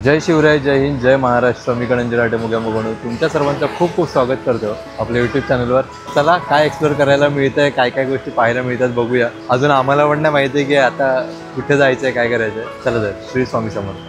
जय शिवराय, जय हिंद, जय महाराष्ट्र. मी गणंजय मुग्या मुगणू तुमच्या सर्वांचं खूप खूप स्वागत करतो आपल्या यूट्यूब चॅनलवर. चला काय एक्सप्लोर करायला मिळतंय, काय काय गोष्टी पाहायला मिळतात बघूया. अजून आम्हाला पण नाही माहिती की आता कुठे जायचंय, काय करायचंय. चला तर श्री स्वामी समर्थ.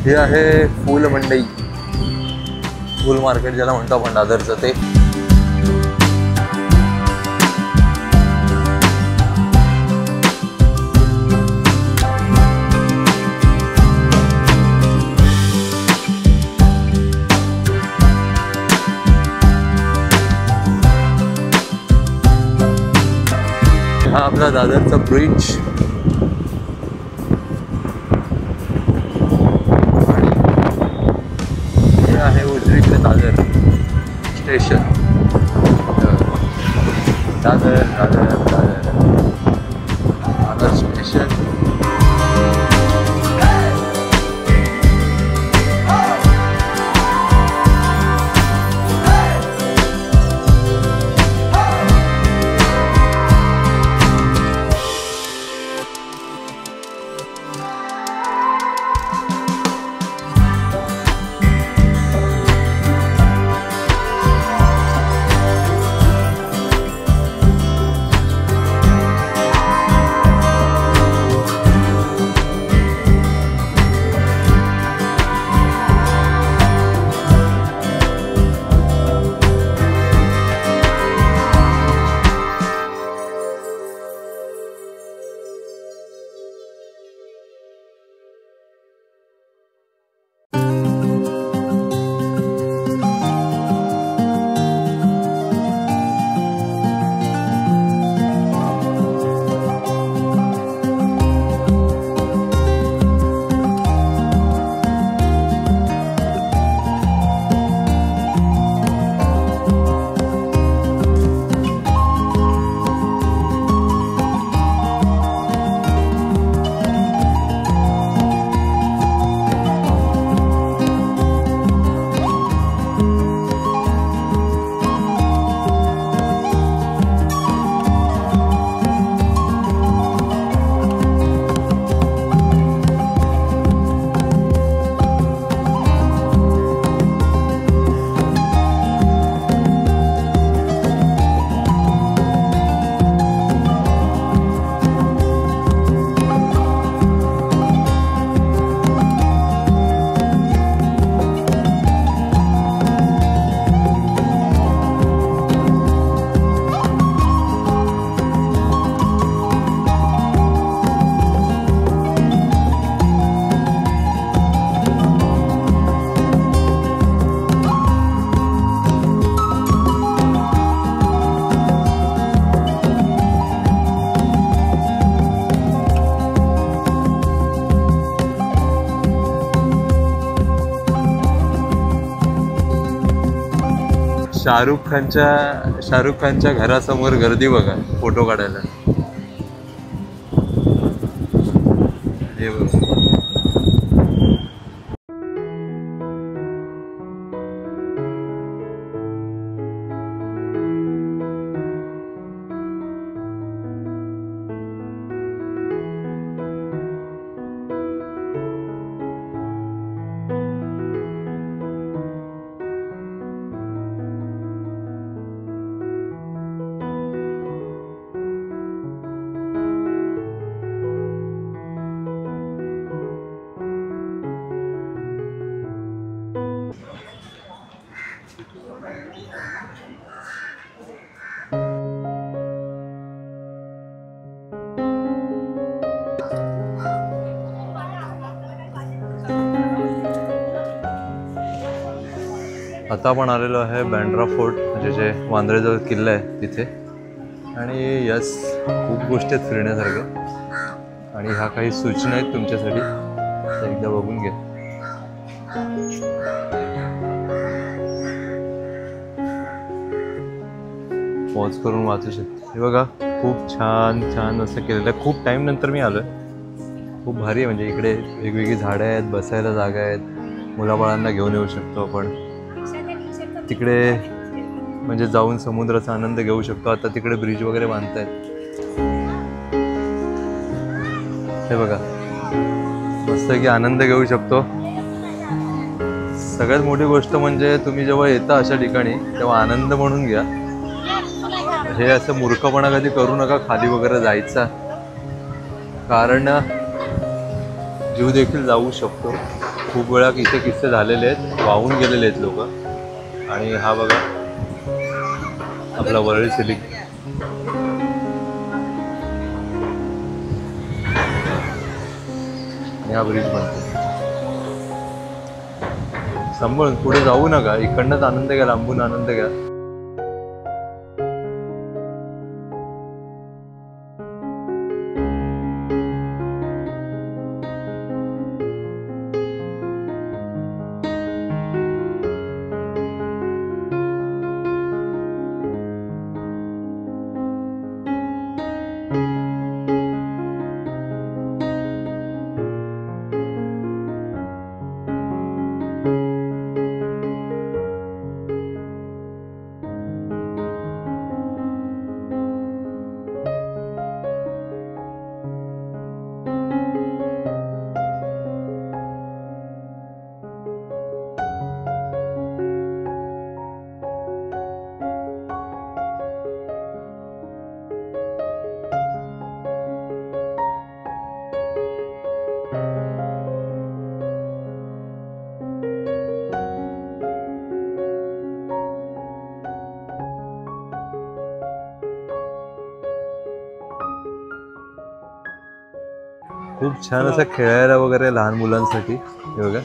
हे आहे फूल मंडई, फूल मार्केट ज्याला म्हणतो आपण दादरचं ते. हा आपला दादरचा ब्रिज. आहे उजवीकडे दादर स्टेशन. दादर दादर दादर दादर स्टेशन. शाहरुख खानच्या घरासमोर गर्दी बघा फोटो काढायला. हे बघा. आता आपण आलेलो आहे बँड्रा फोर्ट, म्हणजे जे वांद्रेजवळ किल्ला आहे तिथे. आणि यस, खूप गोष्टी आहेत फिरण्यासारख्या आणि ह्या काही सूचना आहेत तुमच्यासाठी, त्या एकदा बघून घ्या. पॉज करून वाचू शकते. हे बघा, खूप छान छान असं केलेलं आहे. खूप टाईम नंतर मी आलो आहे. खूप भारी आहे. म्हणजे इकडे वेगवेगळी झाडं आहेत, बसायला जागा आहेत, मुलाबाळांना घेऊन येऊ शकतो आपण. तिकडे म्हणजे जाऊन समुद्राचा आनंद घेऊ शकतो. आता तिकडे ब्रिज वगैरे बांधतायत. हे बघा, मस्त की आनंद घेऊ शकतो. सगळ्यात मोठी गोष्ट म्हणजे तुम्ही जेव्हा येता अशा ठिकाणी तेव्हा आनंद म्हणून घ्या. हे असं मूर्खपणा कधी करू नका खाली वगैरे जायचा, कारण जीव देखील जाऊ शकतो. खूप वेळा इथे किस्से झालेले आहेत, वाहून गेलेले आहेत लोक. आणि हा बघा आपला वरळी सिलिंग. आणि हा ब्रिज बनतो. सांभाळून पुढे जाऊ नका, इकडनंच आनंद घ्या, लांबून आनंद घ्या. खूप छान असं खेळायला वगैरे लहान मुलांसाठी. हे बघा.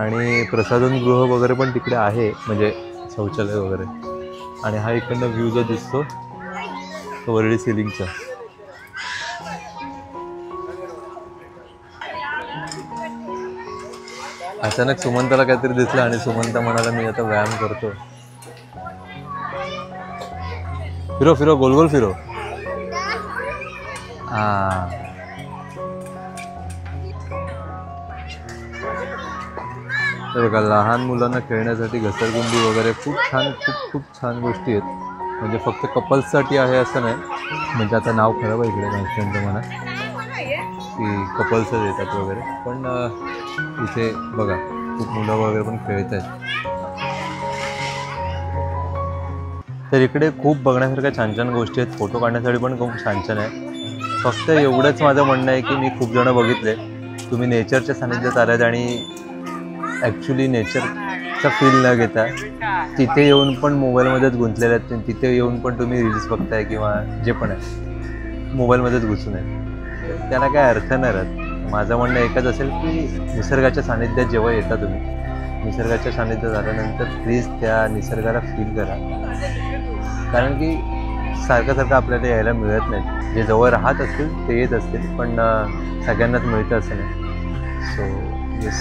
आणि प्रसाधन गृह वगैरे पण तिकडे आहे, म्हणजे शौचालय वगैरे. आणि हा इकडनं व्ह्यू जो दिसतो तो वरळी सिलिंगचा. अचानक सुमंताला काहीतरी दिसलं आणि सुमंता म्हणाला मी आता व्यायाम करतो. फिरो फिरो, गोल गोल फिरो. हे बघा, लहान मुलांना खेळण्यासाठी घसरगुंडी वगैरे खूप छान, खूप छान गोष्टी आहेत. म्हणजे फक्त कपल्ससाठी आहे असं नाही. म्हणजे आता नाव खराब आहे इकडे माणसांचं म्हणा की कपल्सच येतात वगैरे, पण इथे बघा खूप मुलं वगैरे पण खेळत आहेत. तर इकडे खूप बघण्यासारख्या छान छान गोष्टी आहेत. फोटो काढण्यासाठी पण खूप छान छान आहे. फक्त एवढंच माझं म्हणणं आहे की मी खूप जण बघितले, तुम्ही नेचरच्या सानिध्यात आलात आणि ॲक्च्युली नेचरचा फील न घेता तिथे येऊन पण मोबाईलमध्येच गुंतलेले आहेत. तिथे येऊन पण तुम्ही रील्स बघताय किंवा जे पण आहे मोबाईलमध्येच घुसून आहे, त्याला काय अर्थ नाही राहत. माझं म्हणणं एकच असेल की निसर्गाच्या सानिध्यात जेव्हा येता तुम्ही, निसर्गाच्या सानिध्यात आल्यानंतर प्लीज त्या निसर्गाला फील करा. कारण की सारखं सारखं आपल्याला यायला मिळत नाही. जे जवळ राहत असतील ते येत असतील, पण सगळ्यांनाच मिळतं असं नाही. सो येस,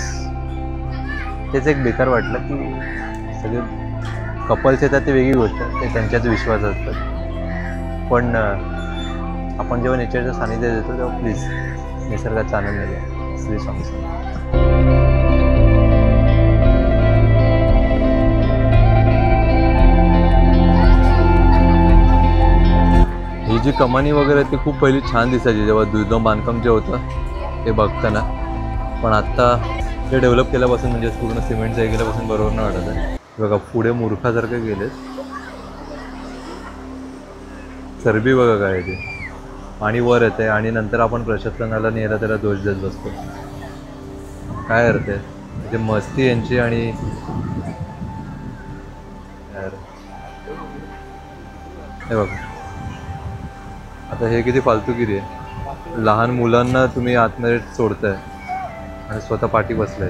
तेच एक बेकार वाटलं की सगळे कपल्स येतात ते वेगळी गोष्ट, ते त्यांच्याच विश्वास असतात. पण आपण जेव्हा नेचरच्या सानिध्यात येतो तेव्हा प्लीज निसर्गाचा आनंद घ्या. श्री स्वामी समर्थ. ही जी कमानी वगैरे ती खूप पहिली छान दिसायची जेव्हा दुर्गम बांधकाम जे होतं ते बघताना. पण आत्ता ते डेव्हलप केल्यापासून म्हणजे पूर्ण सिमेंटचं गेल्यापासून बरोबर नाही वाटत आहे. बघा पुढे मूर्खासारखे गेलेत. चरबी बघा काय ते पाणी वर येते आणि नंतर आपण प्रशासनाला नेला त्याला दोष देत बसतो. काय अर्थ आहे म्हणजे मस्ती यांची. आणि हे बघा आता हे किती फालतूगिरी आहे. लहान मुलांना तुम्ही आतमध्ये सोडताय आणि स्वतः पाठी बसलाय.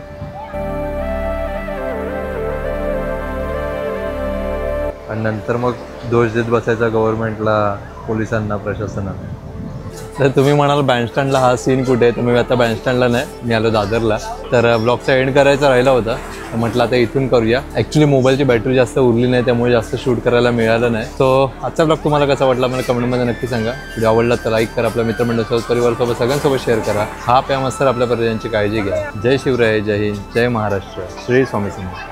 आणि नंतर मग दोष देत बसायचा गव्हर्नमेंटला, पोलिसांना, प्रशासनाला. तर तुम्ही म्हणाल बँडस्टँडला हा सीन कुठे आहे, तर मी आता बँडस्टँडला नाही, मी आलो दादरला. तर ब्लॉगचा एंड करायचा राहिला होता, म्हटलं आता इथून करूया. ॲक्च्युली मोबाईलची बॅटरी जास्त उरली नाही त्यामुळे जास्त शूट करायला मिळालं नाही. सो आजचा ब्लॉग तुम्हाला कसा वाटला मला कमेंटमध्ये नक्की सांगा. व्हिडिओ आवडला तर लाईक करा, आपल्या मित्रमंडळासोबत, परिवारासोबत, सगळ्यांसोबत शेअर करा. हा प्या मस्त आपल्या पर्यंतची काळजी घ्या. जय शिवराय, जय हिंद, जय महाराष्ट्र, श्री स्वामी समर्थ.